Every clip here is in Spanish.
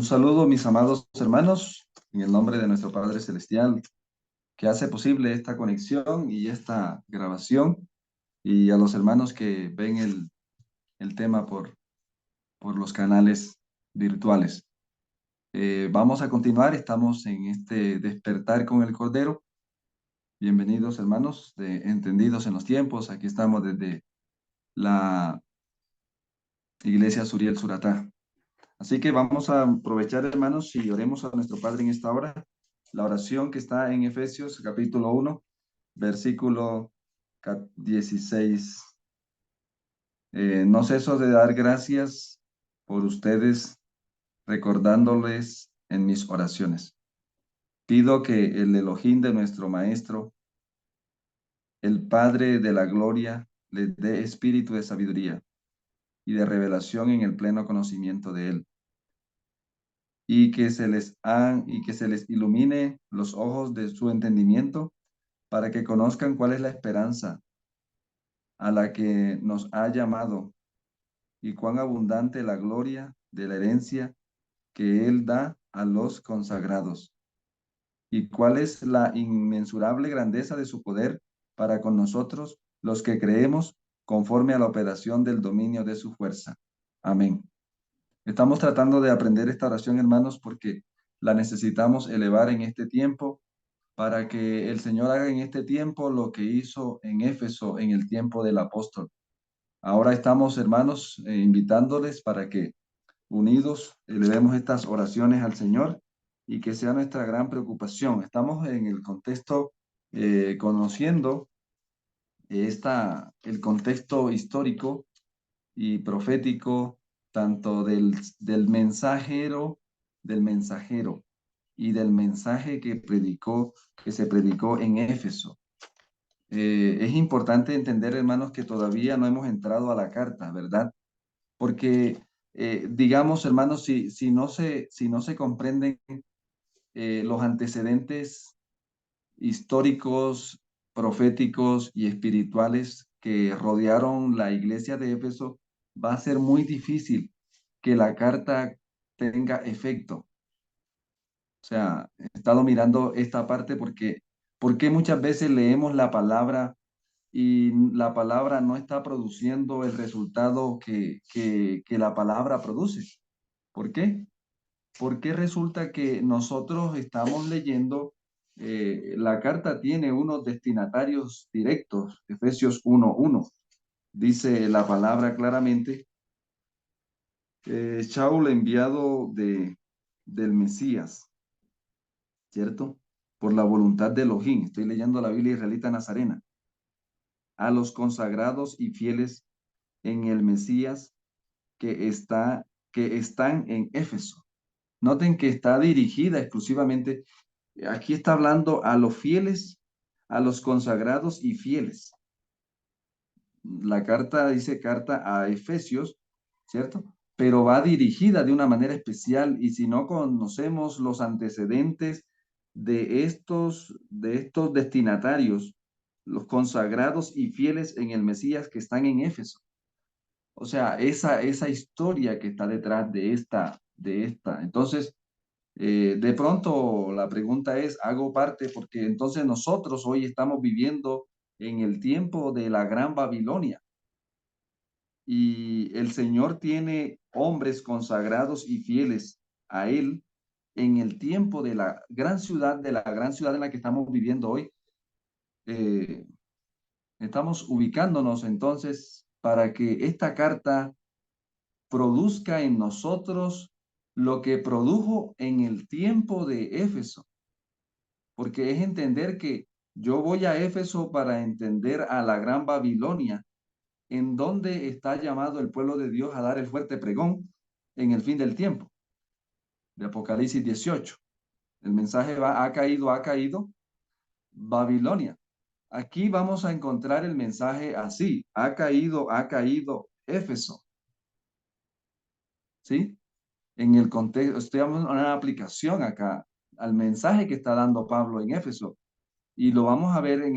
Un saludo, mis amados hermanos, en el nombre de nuestro Padre Celestial, que hace posible esta conexión y esta grabación, y a los hermanos que ven el tema por los canales virtuales. Vamos a continuar, estamos en este despertar con el Cordero. Bienvenidos, hermanos, de Entendidos en los Tiempos. Aquí estamos desde la Iglesia Suriel Suratá. Así que vamos a aprovechar, hermanos, y oremos a nuestro Padre en esta hora. La oración que está en Efesios, capítulo 1, versículo 16. No ceso de dar gracias por ustedes, recordándoles en mis oraciones. Pido que el Elohim de nuestro Maestro, el Padre de la gloria, les dé espíritu de sabiduría y de revelación en el pleno conocimiento de Él, y que se les ilumine los ojos de su entendimiento para que conozcan cuál es la esperanza a la que nos ha llamado y cuán abundante la gloria de la herencia que Él da a los consagrados, y cuál es la inmensurable grandeza de su poder para con nosotros, los que creemos, conforme a la operación del dominio de su fuerza. Amén. Estamos tratando de aprender esta oración, hermanos, porque la necesitamos elevar en este tiempo para que el Señor haga en este tiempo lo que hizo en Éfeso en el tiempo del apóstol. Ahora estamos, hermanos, invitándoles para que unidos elevemos estas oraciones al Señor y que sea nuestra gran preocupación. Estamos en el contexto, conociendo el contexto histórico y profético, tanto del mensajero y del mensaje que se predicó en Éfeso. Es importante entender, hermanos, que todavía no hemos entrado a la carta, ¿verdad? Porque, digamos, hermanos, si no se comprenden los antecedentes históricos, proféticos y espirituales que rodearon la iglesia de Éfeso, va a ser muy difícil que la carta tenga efecto. O sea, he estado mirando esta parte porque muchas veces leemos la palabra y la palabra no está produciendo el resultado que la palabra produce. ¿Por qué? Porque resulta que nosotros estamos leyendo, la carta tiene unos destinatarios directos, Efesios 1:1. Dice la palabra claramente, Shaul enviado del Mesías, ¿cierto? Por la voluntad de Elohim. Estoy leyendo la Biblia israelita nazarena. A los consagrados y fieles en el Mesías que están en Éfeso. Noten que está dirigida exclusivamente, aquí está hablando a los fieles, a los consagrados y fieles. La carta dice carta a Efesios, ¿cierto? Pero va dirigida de una manera especial, y si no conocemos los antecedentes de estos destinatarios, los consagrados y fieles en el Mesías que están en Éfeso. O sea, esa historia que está detrás de esta. Entonces, de pronto la pregunta es, ¿hago parte? Porque entonces nosotros hoy estamos viviendo en el tiempo de la Gran Babilonia, y el Señor tiene hombres consagrados y fieles a Él en el tiempo de la gran ciudad en la que estamos viviendo hoy. Eh, Estamos ubicándonos entonces para que esta carta produzca en nosotros lo que produjo en el tiempo de Éfeso, porque es entender que yo voy a Éfeso para entender a la Gran Babilonia, en donde está llamado el pueblo de Dios a dar el fuerte pregón en el fin del tiempo, de Apocalipsis 18. El mensaje ha caído Babilonia. Aquí vamos a encontrar el mensaje así, ha caído Éfeso, ¿sí? En el contexto, estoy dando una aplicación acá al mensaje que está dando Pablo en Éfeso, y lo vamos a ver en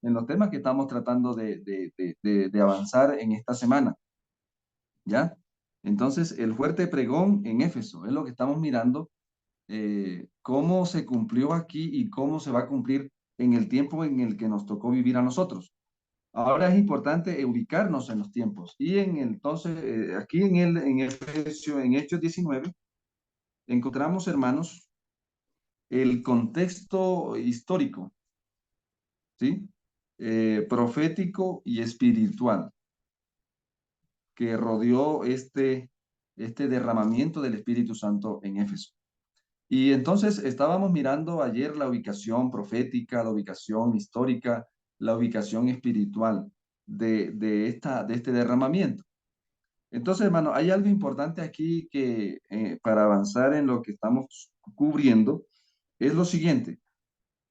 en los temas que estamos tratando de avanzar en esta semana, ¿ya? Entonces, el fuerte pregón en Éfeso es lo que estamos mirando, cómo se cumplió aquí y cómo se va a cumplir en el tiempo en el que nos tocó vivir a nosotros. Ahora es importante ubicarnos en los tiempos. Y entonces, aquí en Efesio, en Hechos 19, encontramos, hermanos, el contexto histórico, ¿sí? Profético y espiritual que rodeó este derramamiento del Espíritu Santo en Éfeso. Y entonces estábamos mirando ayer la ubicación profética, la ubicación histórica, la ubicación espiritual de este derramamiento. Entonces, hermano, hay algo importante aquí que para avanzar en lo que estamos cubriendo es lo siguiente.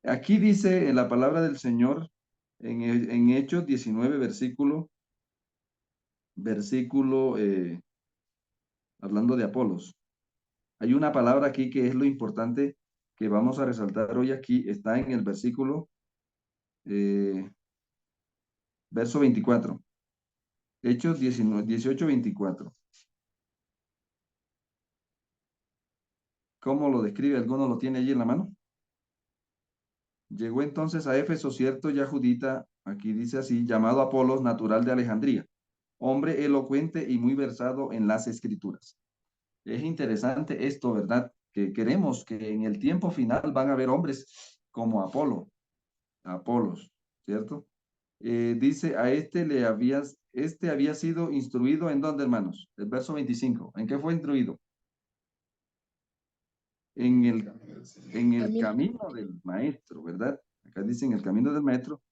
Aquí dice en la palabra del Señor en Hechos 19, hablando de Apolos. Hay una palabra aquí que es lo importante que vamos a resaltar hoy aquí. Está en el eh, verso 24. Hechos 19, 18, 24. ¿Cómo lo describe? ¿Alguno lo tiene allí en la mano? Llegó entonces a Éfeso cierto ya judita, aquí dice así, llamado Apolos, natural de Alejandría, hombre elocuente y muy versado en las escrituras. Es interesante esto, ¿verdad? Que queremos que en el tiempo final van a haber hombres como Apolos, ¿cierto? Dice, este había sido instruido en dónde, hermanos? El verso 25. ¿En qué fue instruido? En el camino del maestro, ¿verdad? Acá dice en el camino del maestro.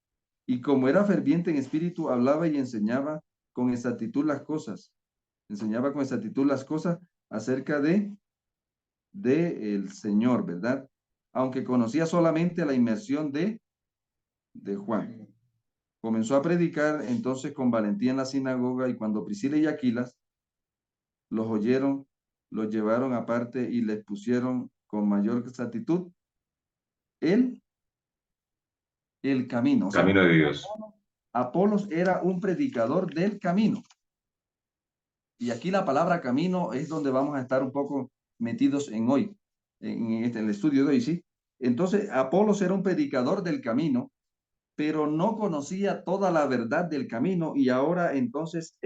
Y como era ferviente en espíritu, hablaba y enseñaba con exactitud las cosas. Enseñaba con exactitud las cosas acerca de el Señor, ¿verdad? Aunque conocía solamente la inmersión de Juan. Comenzó a predicar entonces con valentía en la sinagoga y cuando Priscila y Aquilas los oyeron, los llevaron aparte y les pusieron con mayor exactitud el, el camino. O sea, Camino de Dios. Apolos era un predicador del camino. Y aquí la palabra camino es donde vamos a estar un poco metidos en hoy, en el estudio de hoy, ¿sí? Entonces, Apolos era un predicador del camino, pero no conocía toda la verdad del camino y ahora entonces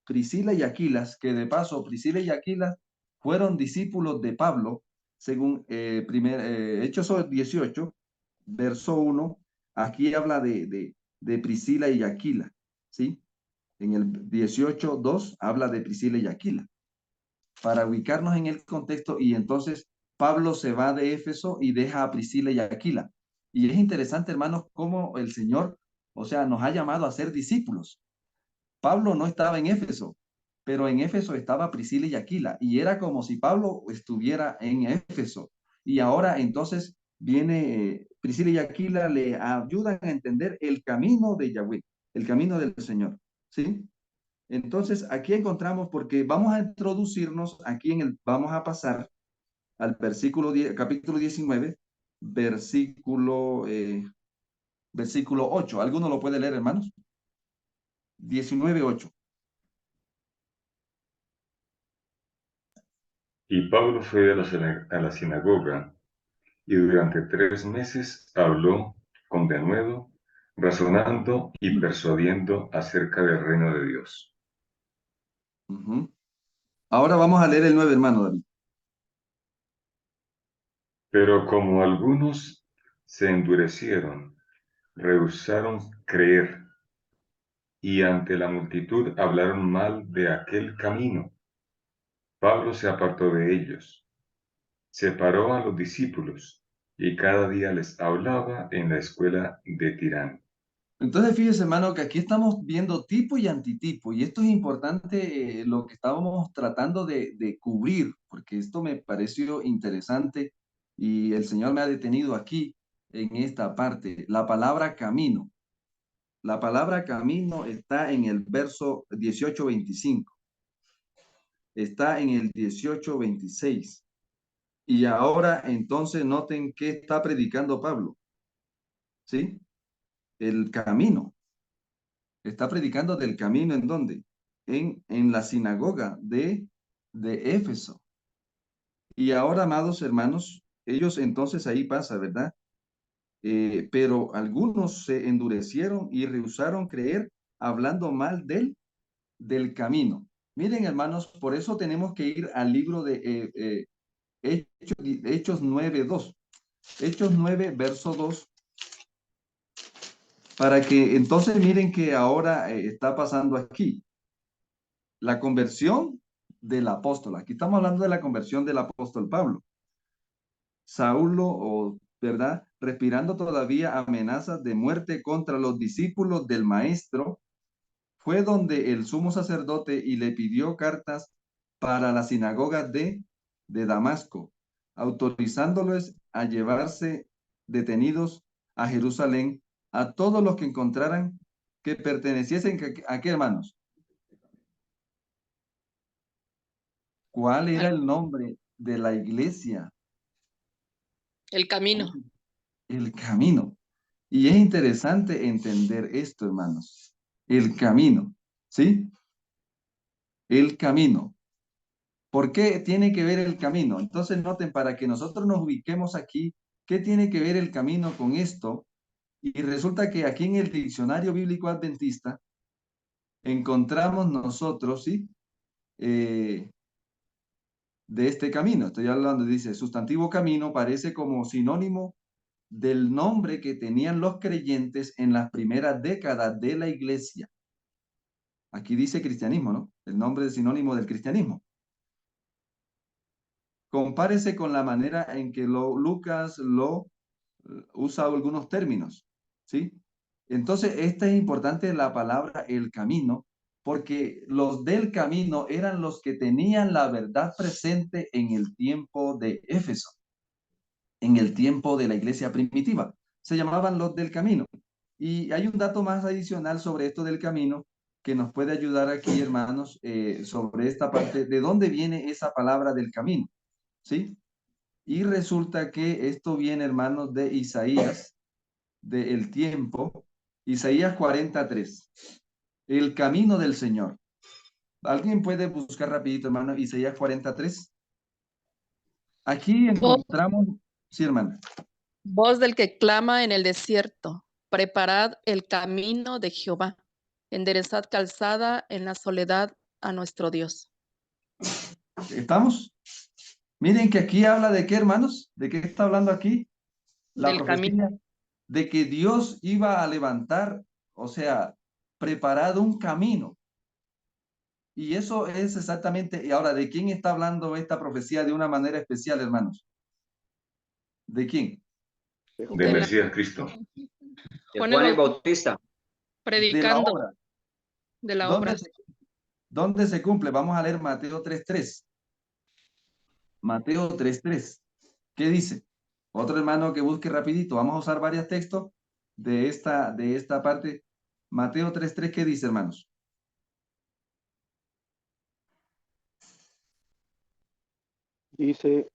Priscila y Aquilas, que de paso Priscila y Aquilas fueron discípulos de Pablo, según Hechos 18, verso 1, aquí habla de Priscila y Aquila, ¿sí? En el 18:2 habla de Priscila y Aquila, para ubicarnos en el contexto y entonces Pablo se va de Éfeso y deja a Priscila y Aquila. Y es interesante, hermanos, cómo el Señor, o sea, nos ha llamado a ser discípulos. Pablo no estaba en Éfeso, pero en Éfeso estaba Priscila y Aquila, y era como si Pablo estuviera en Éfeso. Y ahora entonces viene Priscila y Aquila, le ayudan a entender el camino de Yahweh, el camino del Señor, ¿sí? Entonces, aquí encontramos, porque vamos a introducirnos, vamos a pasar al versículo 10, capítulo 19, versículo, versículo 8. ¿Alguno lo puede leer, hermanos? 19:8. Y Pablo fue a la sinagoga y durante 3 meses habló con denuedo, razonando y persuadiendo acerca del reino de Dios. Ahora vamos a leer el 9, hermano David. Pero como algunos se endurecieron, rehusaron creer y ante la multitud hablaron mal de aquel camino, Pablo se apartó de ellos, separó a los discípulos y cada día les hablaba en la escuela de Tirán. Entonces, fíjese, hermano, que aquí estamos viendo tipo y antitipo, y esto es importante, lo que estábamos tratando de cubrir, porque esto me pareció interesante y el Señor me ha detenido aquí en esta parte. La palabra camino. La palabra camino está en el verso 18:25, está en el 18:26. Y ahora entonces noten qué está predicando Pablo, ¿sí? El camino. Está predicando del camino en dónde? En la sinagoga de Éfeso. Y ahora, amados hermanos, ellos entonces ahí pasa, ¿verdad? Pero algunos se endurecieron y rehusaron creer, hablando mal del camino. Miren, hermanos, por eso tenemos que ir al libro de Hechos 9:2. Hechos 9, verso 2, para que entonces miren que ahora está pasando aquí. La conversión del apóstol. Aquí estamos hablando de la conversión del apóstol Pablo. Saulo, o ¿verdad? Respirando todavía amenazas de muerte contra los discípulos del maestro, fue donde el sumo sacerdote y le pidió cartas para la sinagoga de Damasco, autorizándoles a llevarse detenidos a Jerusalén a todos los que encontraran que perteneciesen a qué, hermanos. ¿Cuál era el nombre de la iglesia? El camino. El camino. Y es interesante entender esto, hermanos. El camino, ¿sí? El camino. ¿Por qué tiene que ver el camino? Entonces noten, para que nosotros nos ubiquemos aquí, ¿qué tiene que ver el camino con esto? Y resulta que aquí en el diccionario bíblico adventista encontramos nosotros, ¿sí? De este camino. Estoy hablando, dice, sustantivo camino parece como sinónimo del nombre que tenían los creyentes en las primeras décadas de la iglesia. Aquí dice cristianismo, ¿no? El nombre es sinónimo del cristianismo. Compárese con la manera en que Lucas lo usa algunos términos, ¿sí? Entonces, esta es importante la palabra el camino, porque los del camino eran los que tenían la verdad presente en el tiempo de Éfeso, en el tiempo de la iglesia primitiva. Se llamaban los del camino. Y hay un dato más adicional sobre esto del camino que nos puede ayudar aquí, hermanos, sobre esta parte, de dónde viene esa palabra del camino, ¿sí? Y resulta que esto viene, hermanos, de Isaías, del tiempo, Isaías 43, el camino del Señor. ¿Alguien puede buscar rapidito, hermano, Isaías 43? Aquí encontramos, sí, hermano. Voz del que clama en el desierto, preparad el camino de Jehová, enderezad calzada en la soledad a nuestro Dios. ¿Estamos? Miren que aquí habla de qué, hermanos, de qué está hablando aquí la Del profecía, camino. de que Dios iba a levantar, o sea, preparado un camino. Y eso es exactamente, y ahora, ¿de quién está hablando esta profecía de una manera especial, hermanos? ¿De quién? Del Mesías Cristo. Juan Juan el Bautista. Predicando De la obra. de la obra. ¿Dónde se cumple? Vamos a leer Mateo 3:3. Mateo 3:3. ¿Qué dice? Otro hermano que busque rapidito. Vamos a usar varios textos de esta parte. Mateo 3:3, ¿qué dice, hermanos? Dice,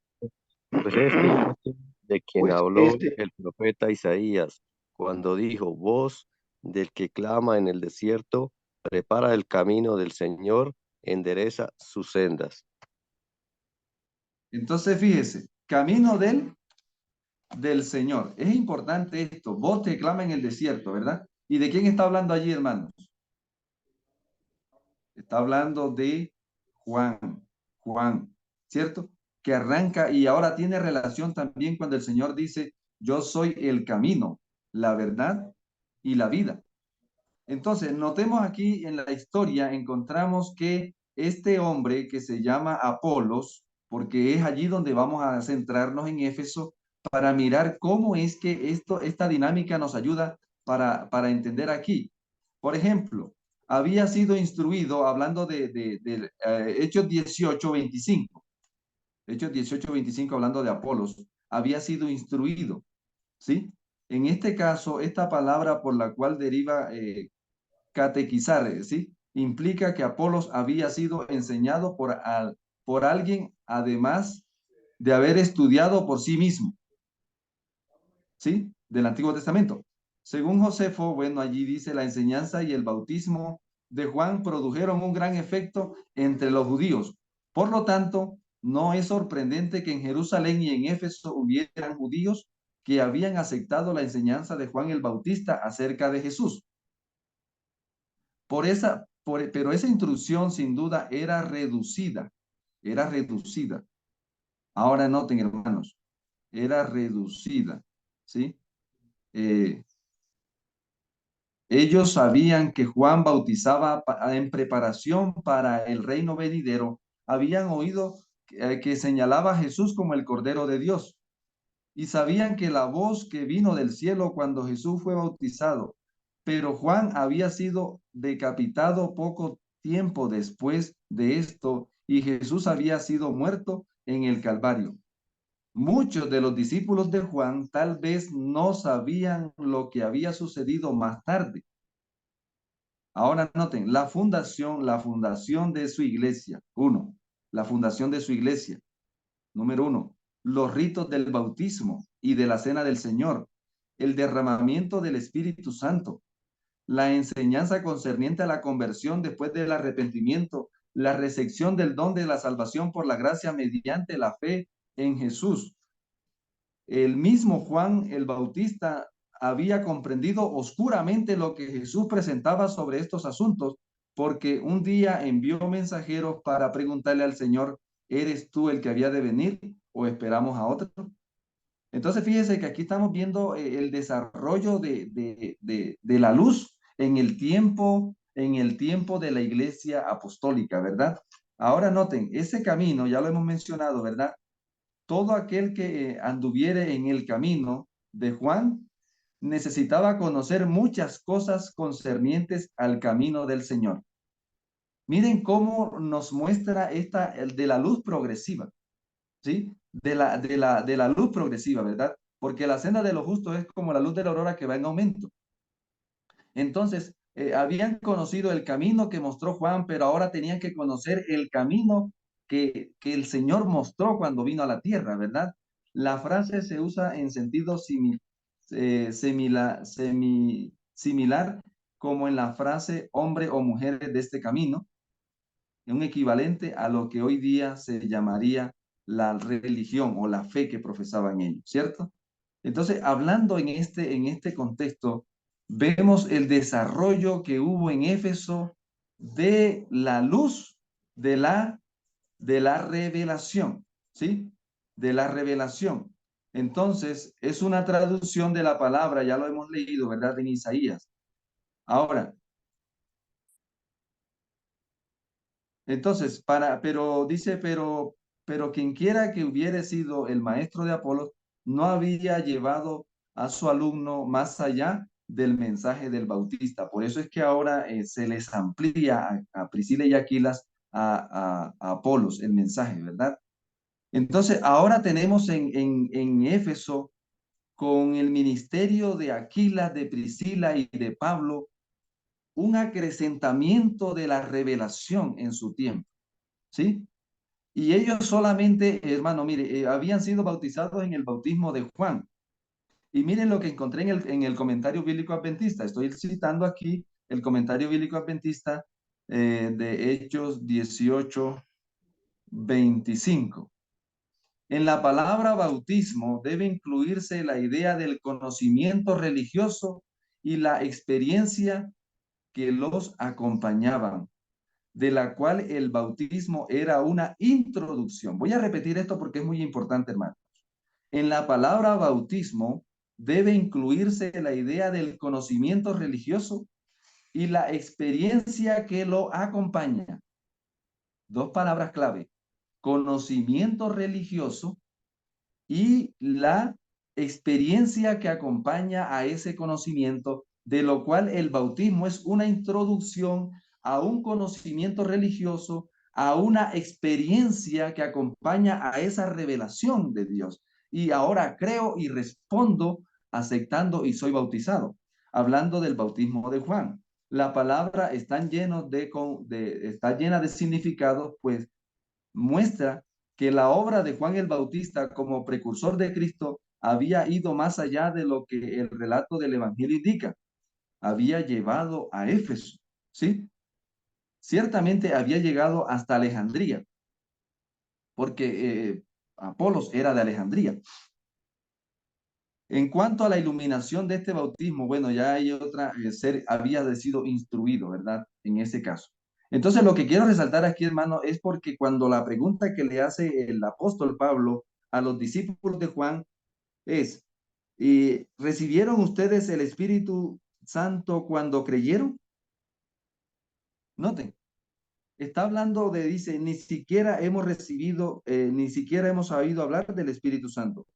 Pues este de quien pues habló el profeta Isaías, cuando dijo, voz del que clama en el desierto, prepara el camino del Señor, endereza sus sendas. Entonces, fíjese, camino del Señor. Es importante esto. Voz que clama en el desierto, ¿verdad? ¿Y de quién está hablando allí, hermanos? Está hablando de Juan, ¿cierto? Que arranca y ahora tiene relación también cuando el Señor dice, yo soy el camino, la verdad y la vida. Entonces, notemos aquí en la historia, encontramos que este hombre que se llama Apolos, porque es allí donde vamos a centrarnos en Éfeso, para mirar cómo es que esta dinámica nos ayuda para entender aquí. Por ejemplo, había sido instruido, hablando de Hechos 18:25, Hechos 18:25, hablando de Apolos, había sido instruido, ¿sí? En este caso, esta palabra por la cual deriva catequizar, ¿sí? Implica que Apolos había sido enseñado por alguien, además de haber estudiado por sí mismo, ¿sí? Del Antiguo Testamento. Según Josefo, bueno, allí dice, la enseñanza y el bautismo de Juan produjeron un gran efecto entre los judíos. Por lo tanto, no es sorprendente que en Jerusalén y en Éfeso hubieran judíos que habían aceptado la enseñanza de Juan el Bautista acerca de Jesús. Pero esa instrucción sin duda era reducida. Ahora noten, hermanos, era reducida, ¿sí? Ellos sabían que Juan bautizaba en preparación para el reino venidero. Habían oído que señalaba a Jesús como el Cordero de Dios. Y sabían que la voz que vino del cielo cuando Jesús fue bautizado, pero Juan había sido decapitado poco tiempo después de esto y Jesús había sido muerto en el Calvario. Muchos de los discípulos de Juan tal vez no sabían lo que había sucedido más tarde. Ahora noten, la fundación de su iglesia. La fundación de su iglesia. Número 1, los ritos del bautismo y de la cena del Señor, el derramamiento del Espíritu Santo, la enseñanza concerniente a la conversión después del arrepentimiento, la recepción del don de la salvación por la gracia mediante la fe en Jesús. El mismo Juan el Bautista había comprendido oscuramente lo que Jesús presentaba sobre estos asuntos, porque un día envió mensajeros para preguntarle al Señor, ¿eres tú el que había de venir o esperamos a otro? Entonces fíjese que aquí estamos viendo el desarrollo de la luz en el tiempo de la iglesia apostólica, ¿verdad? Ahora noten, ese camino, ya lo hemos mencionado, ¿verdad? Todo aquel que anduviere en el camino de Juan necesitaba conocer muchas cosas concernientes al camino del Señor. Miren cómo nos muestra el de la luz progresiva, ¿sí? De la luz progresiva, ¿verdad? Porque la senda de los justos es como la luz de la aurora que va en aumento. Entonces, habían conocido el camino que mostró Juan, pero ahora tenían que conocer el camino que el Señor mostró cuando vino a la tierra, ¿verdad? La frase se usa en sentido similar como en la frase hombre o mujeres de este camino, un equivalente a lo que hoy día se llamaría la religión o la fe que profesaban ellos, ¿cierto? Entonces, hablando en este contexto, vemos el desarrollo que hubo en Éfeso de la luz de la revelación, ¿sí? De la revelación. Entonces, es una traducción de la palabra, ya lo hemos leído, ¿verdad? En Isaías. Ahora, entonces, pero quien quiera que hubiere sido el maestro de Apolos, no había llevado a su alumno más allá del mensaje del Bautista. Por eso es que ahora se les amplía a Priscila y Aquilas a Apolos el mensaje, ¿verdad? Entonces, ahora tenemos en Éfeso, con el ministerio de Aquilas, de Priscila y de Pablo, un acrecentamiento de la revelación en su tiempo, ¿sí? Y ellos solamente, hermano, mire, habían sido bautizados en el bautismo de Juan. Y miren lo que encontré en el comentario bíblico adventista. Estoy citando aquí el comentario bíblico adventista de Hechos 18:25. En la palabra bautismo debe incluirse la idea del conocimiento religioso y la experiencia que los acompañaban, de la cual el bautismo era una introducción. Voy a repetir esto porque es muy importante, hermanos. En la palabra bautismo debe incluirse la idea del conocimiento religioso y la experiencia que lo acompaña. Dos palabras clave: conocimiento religioso y la experiencia que acompaña a ese conocimiento, de lo cual el bautismo es una introducción a un conocimiento religioso, a una experiencia que acompaña a esa revelación de Dios. Y ahora creo y respondo aceptando y soy bautizado. Hablando del bautismo de Juan, la palabra está llena de significados, pues muestra que la obra de Juan el Bautista como precursor de Cristo había ido más allá de lo que el relato del Evangelio indica. Había llevado a Éfeso, ¿sí? Ciertamente había llegado hasta Alejandría, porque Apolos era de Alejandría. En cuanto a la iluminación de este bautismo, bueno, ya hay otra, había sido instruido, ¿verdad? En ese caso. Entonces, lo que quiero resaltar aquí, hermano, es porque cuando la pregunta que le hace el apóstol Pablo a los discípulos de Juan es, ¿recibieron ustedes el Espíritu Santo cuando creyeron? Noten, está hablando de, dice, ni siquiera hemos recibido, ni siquiera hemos oído hablar del Espíritu Santo.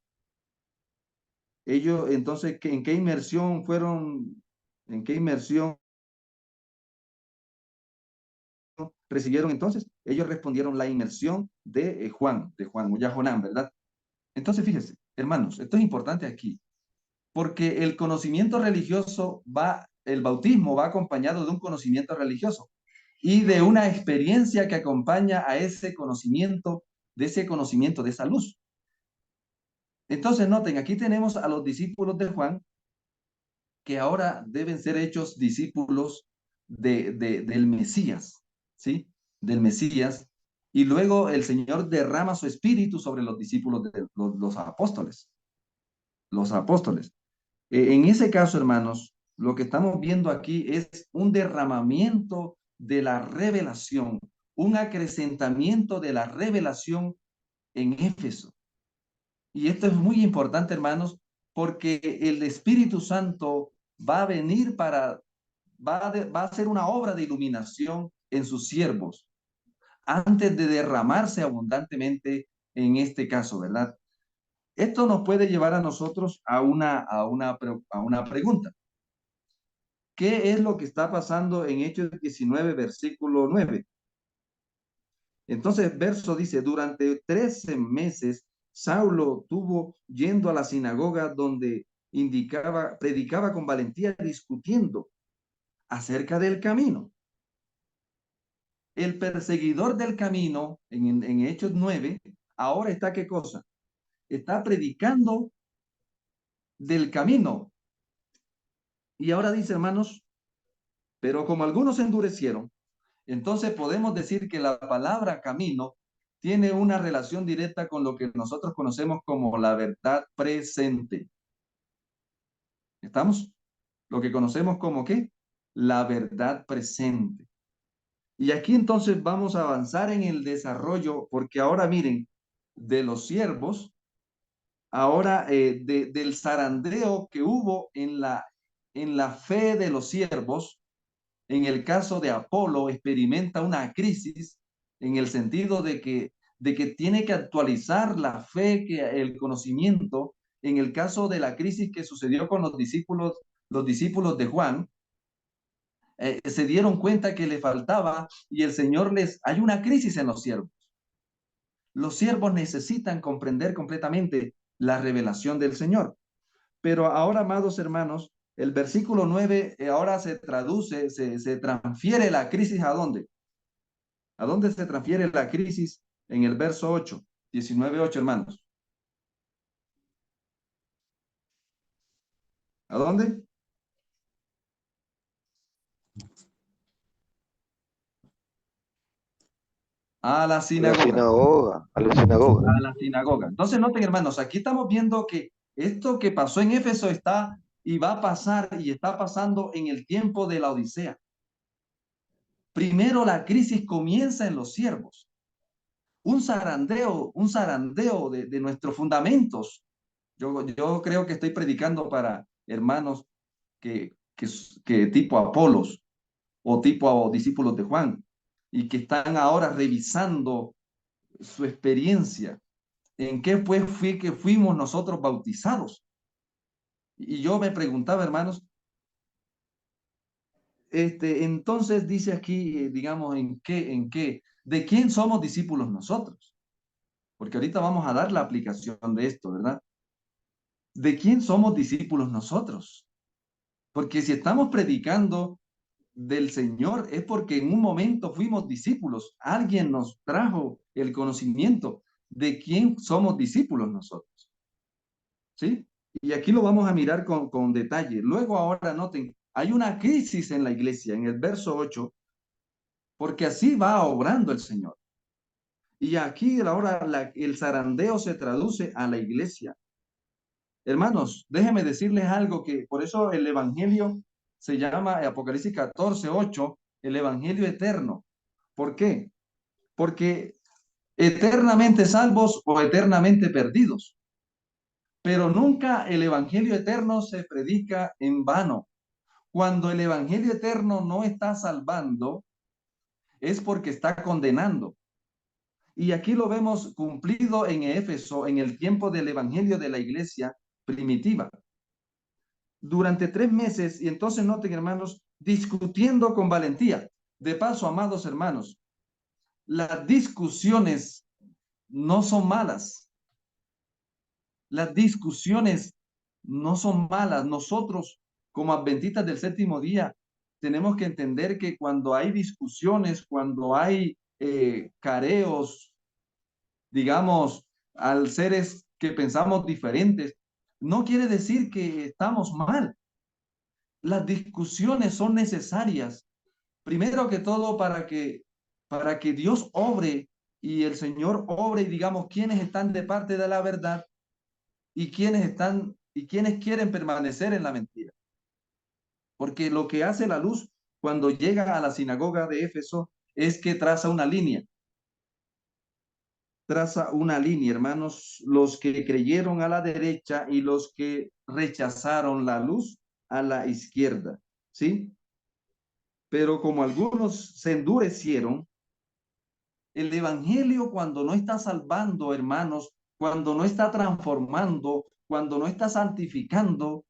Ellos, entonces, ¿en qué inmersión fueron? ¿En qué inmersión recibieron entonces? Ellos respondieron la inmersión de Juan, o Yajonán, ¿verdad? Entonces, fíjese, hermanos, esto es importante aquí, porque el conocimiento religioso el bautismo va acompañado de un conocimiento religioso y de una experiencia que acompaña a ese conocimiento, de esa luz. Entonces, noten, aquí tenemos a los discípulos de Juan que ahora deben ser hechos discípulos del Mesías, ¿sí? Del Mesías. Y luego el Señor derrama su espíritu sobre los discípulos de los apóstoles. Los apóstoles. En ese caso, hermanos, lo que estamos viendo aquí es un derramamiento de la revelación, un acrecentamiento de la revelación en Éfeso. Y esto es muy importante, hermanos, porque el Espíritu Santo va a venir va a hacer una obra de iluminación en sus siervos antes de derramarse abundantemente en este caso, ¿verdad? Esto nos puede llevar a nosotros a una pregunta. ¿Qué es lo que está pasando en Hechos 19, versículo 9? Entonces, verso dice, durante 13 meses, Saulo tuvo yendo a la sinagoga donde predicaba con valentía, discutiendo acerca del camino. El perseguidor del camino, en Hechos 9, ahora está, ¿qué cosa? Está predicando del camino. Y ahora dice, hermanos, pero como algunos se endurecieron, entonces podemos decir que la palabra camino tiene una relación directa con lo que nosotros conocemos como la verdad presente. ¿Estamos? Lo que conocemos como ¿qué? La verdad presente. Y aquí entonces vamos a avanzar en el desarrollo, porque ahora miren, de los siervos, ahora del zarandeo que hubo en la fe de los siervos, en el caso de Apolo, experimenta una crisis en el sentido de que tiene que actualizar la fe, el conocimiento. En el caso de la crisis que sucedió con los discípulos de Juan, se dieron cuenta que le faltaba y el Señor hay una crisis en los siervos. Los siervos necesitan comprender completamente la revelación del Señor. Pero ahora, amados hermanos, el versículo 9 ahora se traduce, se transfiere la crisis ¿a dónde? ¿A dónde se transfiere la crisis? En el verso 8, 19:8, hermanos. ¿A dónde? A la sinagoga. A la sinagoga. A la sinagoga. Entonces, noten, hermanos, aquí estamos viendo que esto que pasó en Éfeso está y va a pasar y está pasando en el tiempo de la Odisea. Primero la crisis comienza en los siervos. Un zarandeo de nuestros fundamentos. Yo creo que estoy predicando para hermanos que tipo Apolos o tipo discípulos de Juan y que están ahora revisando su experiencia. ¿En qué fue que fuimos nosotros bautizados? Y yo me preguntaba, hermanos, entonces dice aquí, digamos, ¿de quién somos discípulos nosotros? Porque ahorita vamos a dar la aplicación de esto, ¿verdad? ¿De quién somos discípulos nosotros? Porque si estamos predicando del Señor es porque en un momento fuimos discípulos. Alguien nos trajo el conocimiento de quién somos discípulos nosotros. ¿Sí? Y aquí lo vamos a mirar con detalle. Luego ahora noten, hay una crisis en la iglesia en el verso 8, porque así va obrando el Señor. Y aquí ahora el zarandeo se traduce a la iglesia. Hermanos, déjenme decirles algo que por eso el evangelio se llama Apocalipsis 14:8, el evangelio eterno. ¿Por qué? Porque eternamente salvos o eternamente perdidos. Pero nunca el evangelio eterno se predica en vano. Cuando el evangelio eterno no está salvando, es porque está condenando. Y aquí lo vemos cumplido en Éfeso, en el tiempo del evangelio de la iglesia primitiva. Durante 3 meses, y entonces noten, hermanos, discutiendo con valentía. De paso, amados hermanos, las discusiones no son malas. Las discusiones no son malas. Nosotros, como adventistas del séptimo día, tenemos que entender que cuando hay discusiones, cuando hay careos, digamos, al seres que pensamos diferentes, no quiere decir que estamos mal. Las discusiones son necesarias, primero que todo para que Dios obre y el Señor obre y digamos quiénes están de parte de la verdad y quiénes quieren permanecer en la mentira. Porque lo que hace la luz cuando llega a la sinagoga de Éfeso es que traza una línea. Traza una línea, hermanos, los que creyeron a la derecha y los que rechazaron la luz a la izquierda, ¿sí? Pero como algunos se endurecieron, el evangelio cuando no está salvando, hermanos, cuando no está transformando, cuando no está santificando,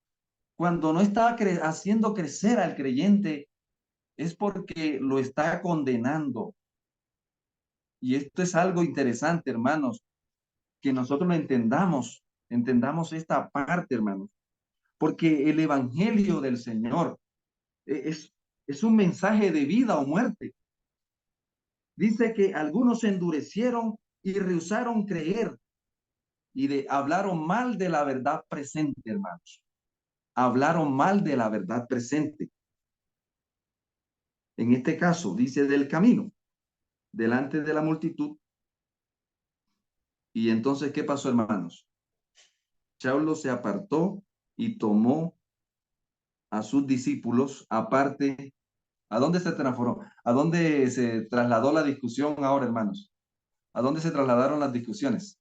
cuando no está haciendo crecer al creyente, es porque lo está condenando. Y esto es algo interesante, hermanos, que nosotros lo entendamos esta parte, hermanos, porque el evangelio del Señor es un mensaje de vida o muerte. Dice que algunos se endurecieron y rehusaron creer y hablaron mal de la verdad presente, hermanos. Hablaron mal de la verdad presente. En este caso, dice del camino, delante de la multitud. Y entonces, ¿qué pasó, hermanos? Saulo se apartó y tomó a sus discípulos aparte. ¿A dónde se transformó? ¿A dónde se trasladó la discusión ahora, hermanos? ¿A dónde se trasladaron las discusiones?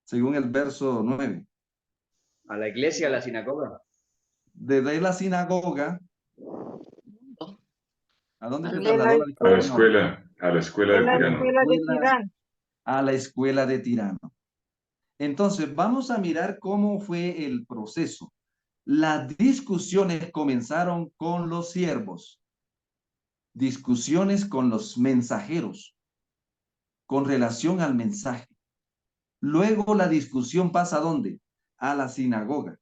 Según el verso 9. A la iglesia, a la sinagoga. Desde la sinagoga, ¿a dónde se Al trasladó la A la discusión? escuela, a la escuela de Tirano. A la escuela de Tirano. Entonces, vamos a mirar cómo fue el proceso. Las discusiones comenzaron con los siervos, discusiones con los mensajeros, con relación al mensaje. Luego la discusión pasa ¿a dónde? A la sinagoga.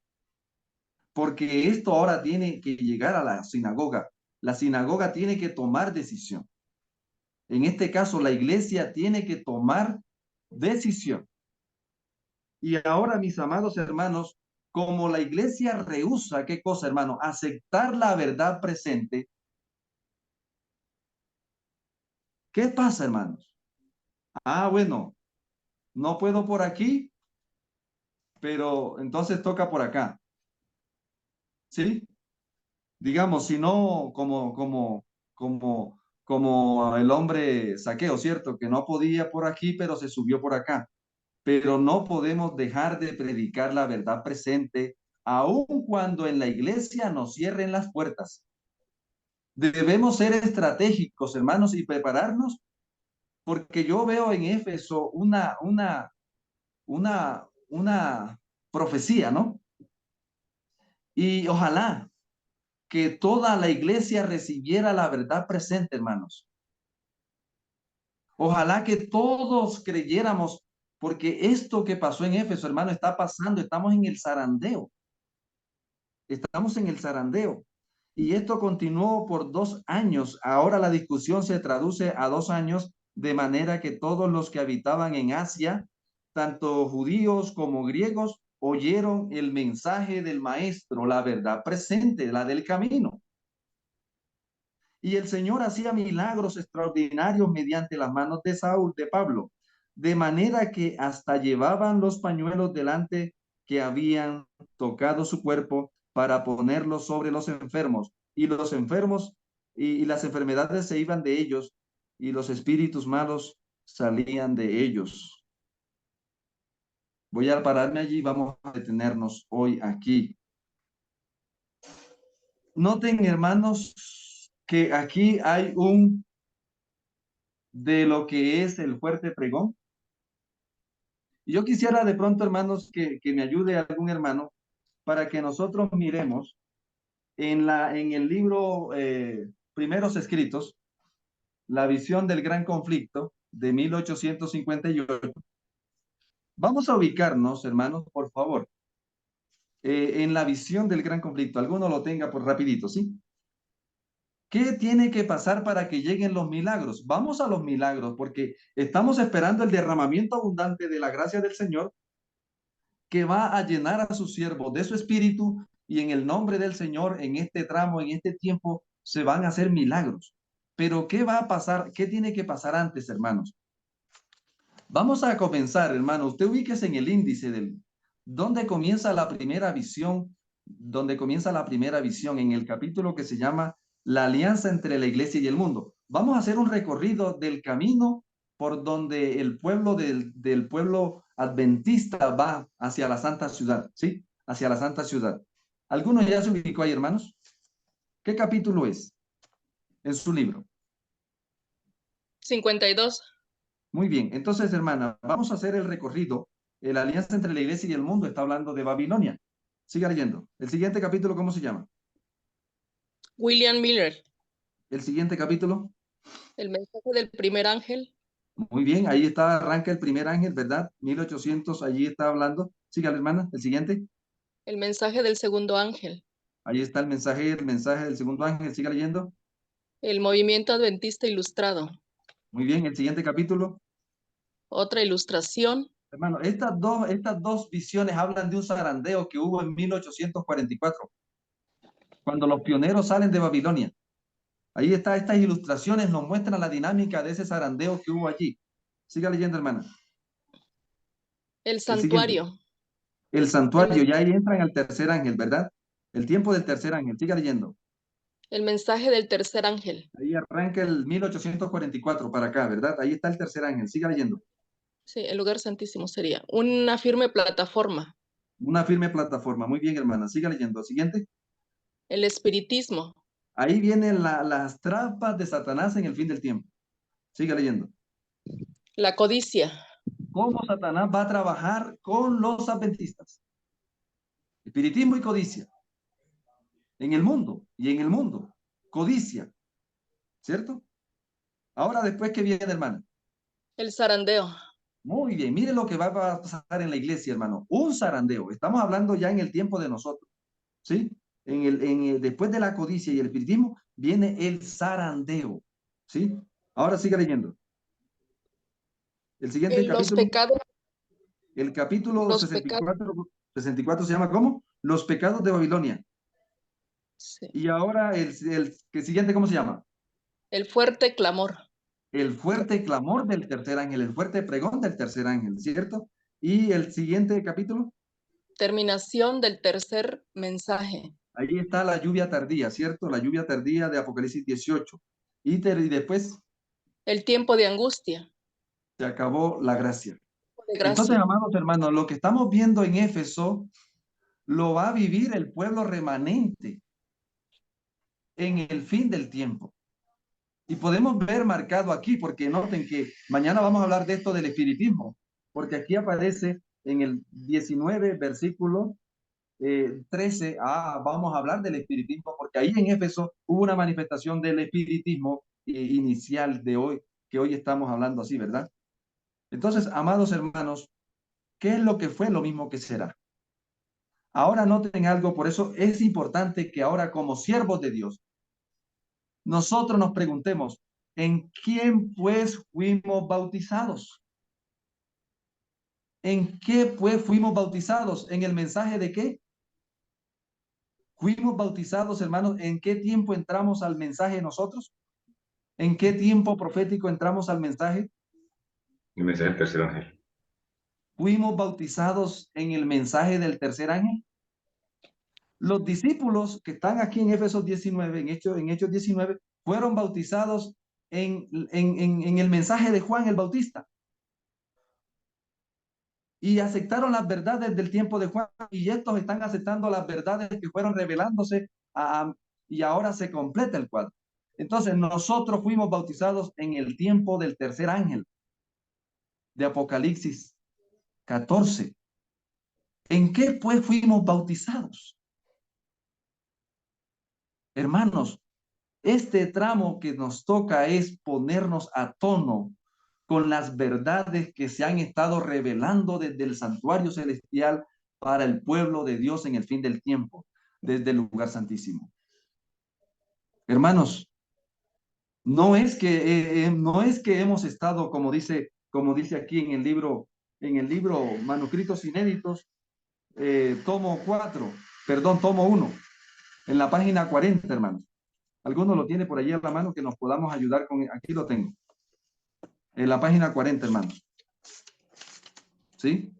Porque esto ahora tiene que llegar a la sinagoga. La sinagoga tiene que tomar decisión. En este caso, la iglesia tiene que tomar decisión. Y ahora, mis amados hermanos, como la iglesia rehúsa, ¿qué cosa, hermano? Aceptar la verdad presente. ¿Qué pasa, hermanos? Ah, bueno, no puedo por aquí, pero entonces toca por acá. ¿Sí? Digamos, si no, como el hombre Zaqueo, ¿cierto? Que no podía por aquí, pero se subió por acá. Pero no podemos dejar de predicar la verdad presente, aun cuando en la iglesia nos cierren las puertas. Debemos ser estratégicos, hermanos, y prepararnos, porque yo veo en Éfeso una profecía, ¿no? Y ojalá que toda la iglesia recibiera la verdad presente, hermanos. Ojalá que todos creyéramos, porque esto que pasó en Éfeso, hermano, está pasando, estamos en el zarandeo. Estamos en el zarandeo. Y esto continuó por 2 años. Ahora la discusión se traduce a 2 años, de manera que todos los que habitaban en Asia, tanto judíos como griegos, oyeron el mensaje del maestro, la verdad presente, la del camino. Y el Señor hacía milagros extraordinarios mediante las manos de Saúl, de Pablo, de manera que hasta llevaban los pañuelos delante que habían tocado su cuerpo para ponerlos sobre los enfermos, y los enfermos y las enfermedades se iban de ellos, y los espíritus malos salían de ellos. Voy a pararme allí, vamos a detenernos hoy aquí. Noten, hermanos, que aquí hay de lo que es el fuerte pregón. Y yo quisiera de pronto, hermanos, que me ayude algún hermano para que nosotros miremos en el libro Primeros Escritos, la visión del gran conflicto de 1858. Vamos a ubicarnos, hermanos, por favor, en la visión del gran conflicto. Alguno lo tenga por rapidito, ¿sí? ¿Qué tiene que pasar para que lleguen los milagros? Vamos a los milagros porque estamos esperando el derramamiento abundante de la gracia del Señor que va a llenar a sus siervos de su espíritu, y en el nombre del Señor, en este tramo, en este tiempo, se van a hacer milagros. Pero ¿qué va a pasar? ¿Qué tiene que pasar antes, hermanos? Vamos a comenzar, hermano. Usted ubíquese en el índice donde comienza la primera visión, en el capítulo que se llama La alianza entre la iglesia y el mundo. Vamos a hacer un recorrido del camino por donde el pueblo del pueblo adventista va hacia la santa ciudad, ¿sí? Hacia la santa ciudad. ¿Alguno ya se ubicó ahí, hermanos? ¿Qué capítulo es en su libro? 52. Muy bien, entonces, hermana, vamos a hacer el recorrido. La alianza entre la iglesia y el mundo está hablando de Babilonia. Siga leyendo. El siguiente capítulo, ¿cómo se llama? William Miller. El siguiente capítulo. El mensaje del primer ángel. Muy bien, ahí está, arranca el primer ángel, ¿verdad? 1800, allí está hablando. Siga, hermana, el siguiente. El mensaje del segundo ángel. Ahí está el mensaje del segundo ángel. Siga leyendo. El movimiento adventista ilustrado. Muy bien, el siguiente capítulo. Otra ilustración. Hermano, estas dos visiones hablan de un zarandeo que hubo en 1844, cuando los pioneros salen de Babilonia. Ahí está, estas ilustraciones nos muestran la dinámica de ese zarandeo que hubo allí. Siga leyendo, hermana. El santuario. El santuario, ya ahí entra en el tercer ángel, ¿verdad? El tiempo del tercer ángel. Siga leyendo. El mensaje del tercer ángel. Ahí arranca el 1844 para acá, ¿verdad? Ahí está el tercer ángel. Siga leyendo. Sí, el lugar santísimo sería una firme plataforma. Una firme plataforma. Muy bien, hermana. Siga leyendo. Siguiente. El espiritismo. Ahí vienen las trampas de Satanás en el fin del tiempo. Siga leyendo. La codicia. Cómo Satanás va a trabajar con los adventistas. Espiritismo y codicia. En el mundo y en el mundo. Codicia. ¿Cierto? Ahora, después, ¿qué viene, hermano? El zarandeo. Muy bien, mire lo que va a pasar en la iglesia, hermano. Un zarandeo. Estamos hablando ya en el tiempo de nosotros. ¿Sí? Después de la codicia y el espiritismo, viene el zarandeo. ¿Sí? Ahora siga leyendo. El siguiente Los capítulo. pecados. El capítulo Los 64 se llama ¿cómo? Los pecados de Babilonia. Sí. Y ahora el siguiente, ¿cómo se llama? El fuerte clamor. El fuerte clamor del tercer ángel, el fuerte pregón del tercer ángel, ¿cierto? Y el siguiente capítulo. Terminación del tercer mensaje. Ahí está la lluvia tardía, ¿cierto? La lluvia tardía de Apocalipsis 18. Y después El tiempo de angustia. se acabó la gracia. De gracia. Entonces, amados hermanos, lo que estamos viendo en Éfeso lo va a vivir el pueblo remanente en el fin del tiempo. Y podemos ver marcado aquí, porque noten que mañana vamos a hablar de esto del espiritismo, porque aquí aparece en el 19, versículo 13, vamos a hablar del espiritismo, porque ahí en Éfeso hubo una manifestación del espiritismo inicial de hoy, que hoy estamos hablando así, ¿verdad? Entonces, amados hermanos, ¿qué es lo que fue? Lo mismo que será. Ahora noten algo, por eso es importante que ahora como siervos de Dios, nosotros nos preguntemos, ¿en quién pues fuimos bautizados? ¿En qué pues fuimos bautizados? ¿En el mensaje de qué? Fuimos bautizados, hermanos. ¿En qué tiempo entramos al mensaje nosotros? ¿En qué tiempo profético entramos al mensaje? El mensaje del tercer ángel. ¿Fuimos bautizados en el mensaje del tercer ángel? Los discípulos que están aquí en Éfesos 19, en Hechos 19, fueron bautizados en el mensaje de Juan el Bautista. Y aceptaron las verdades del tiempo de Juan, y estos están aceptando las verdades que fueron revelándose y ahora se completa el cuadro. Entonces nosotros fuimos bautizados en el tiempo del tercer ángel de Apocalipsis 14. ¿En qué pues fuimos bautizados? Hermanos, este tramo que nos toca es ponernos a tono con las verdades que se han estado revelando desde el santuario celestial para el pueblo de Dios en el fin del tiempo, desde el lugar santísimo. Hermanos, no es que hemos estado, como dice aquí en el libro Manuscritos Inéditos, tomo 1, en la página 40, hermanos. ¿Alguno lo tiene por allí a la mano que nos podamos ayudar con? Aquí lo tengo. En la página 40, hermanos. ¿Sí?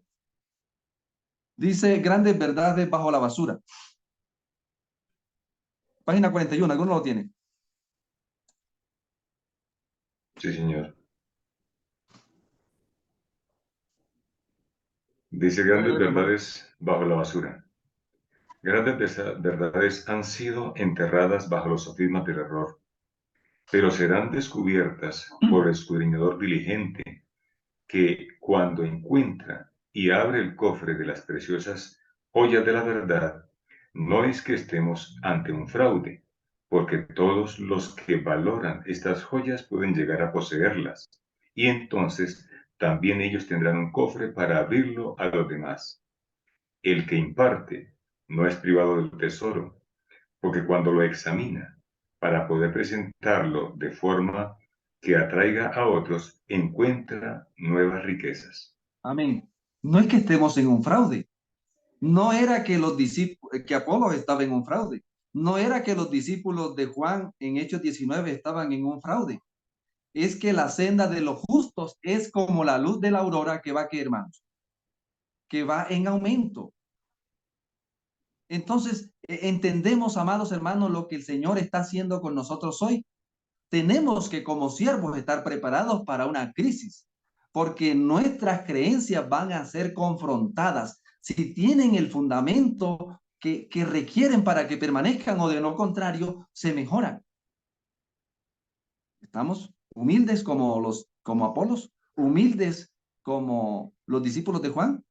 Dice grandes verdades bajo la basura. Página 41, ¿alguno lo tiene? Sí, señor. Dice grandes verdades bajo la basura. Grandes verdades han sido enterradas bajo los sofismas del error, pero serán descubiertas por el escudriñador diligente, que cuando encuentra y abre el cofre de las preciosas joyas de la verdad, no es que estemos ante un fraude, porque todos los que valoran estas joyas pueden llegar a poseerlas, y entonces también ellos tendrán un cofre para abrirlo a los demás. El que imparte no es privado del tesoro, porque cuando lo examina para poder presentarlo de forma que atraiga a otros, encuentra nuevas riquezas. Amén. No es que estemos en un fraude. No era que los discípulos, que Apolos estaba en un fraude. No era que los discípulos de Juan en Hechos 19 estaban en un fraude. Es que la senda de los justos es como la luz de la aurora que va, ¿qué, hermanos? Que va en aumento. Entonces, entendemos, amados hermanos, lo que el Señor está haciendo con nosotros hoy. Tenemos que, como siervos, estar preparados para una crisis, porque nuestras creencias van a ser confrontadas. Si tienen el fundamento que requieren para que permanezcan, o de lo contrario, se mejoran. ¿Estamos humildes como Apolos? ¿Humildes como los discípulos de Juan?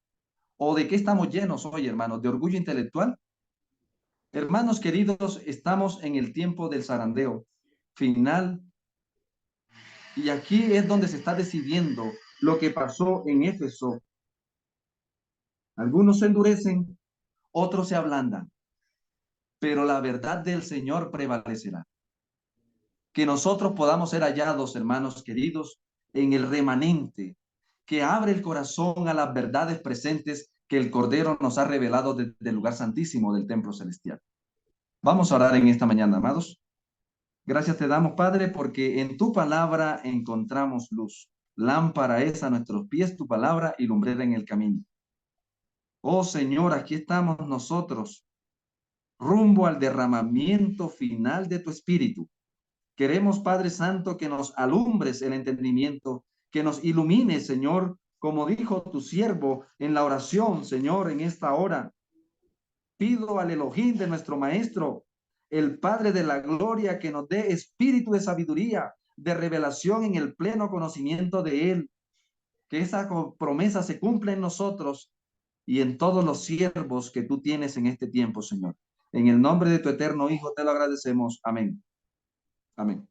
¿O de qué estamos llenos hoy, hermanos? ¿De orgullo intelectual? Hermanos queridos, estamos en el tiempo del zarandeo final, y aquí es donde se está decidiendo lo que pasó en Éfeso. Algunos se endurecen, otros se ablandan, pero la verdad del Señor prevalecerá. Que nosotros podamos ser hallados, hermanos queridos, en el remanente que abre el corazón a las verdades presentes que el Cordero nos ha revelado desde el lugar santísimo del templo celestial. Vamos a orar en esta mañana, amados. Gracias te damos, Padre, porque en tu palabra encontramos luz. Lámpara es a nuestros pies tu palabra y lumbrera en el camino. Oh Señor, aquí estamos nosotros, rumbo al derramamiento final de tu Espíritu. Queremos, Padre Santo, que nos alumbres el entendimiento, que nos ilumine, Señor, como dijo tu siervo en la oración, Señor, en esta hora. Pido al Elohim de nuestro Maestro, el Padre de la gloria, que nos dé espíritu de sabiduría, de revelación en el pleno conocimiento de Él. Que esa promesa se cumpla en nosotros y en todos los siervos que tú tienes en este tiempo, Señor. En el nombre de tu eterno Hijo te lo agradecemos. Amén. Amén.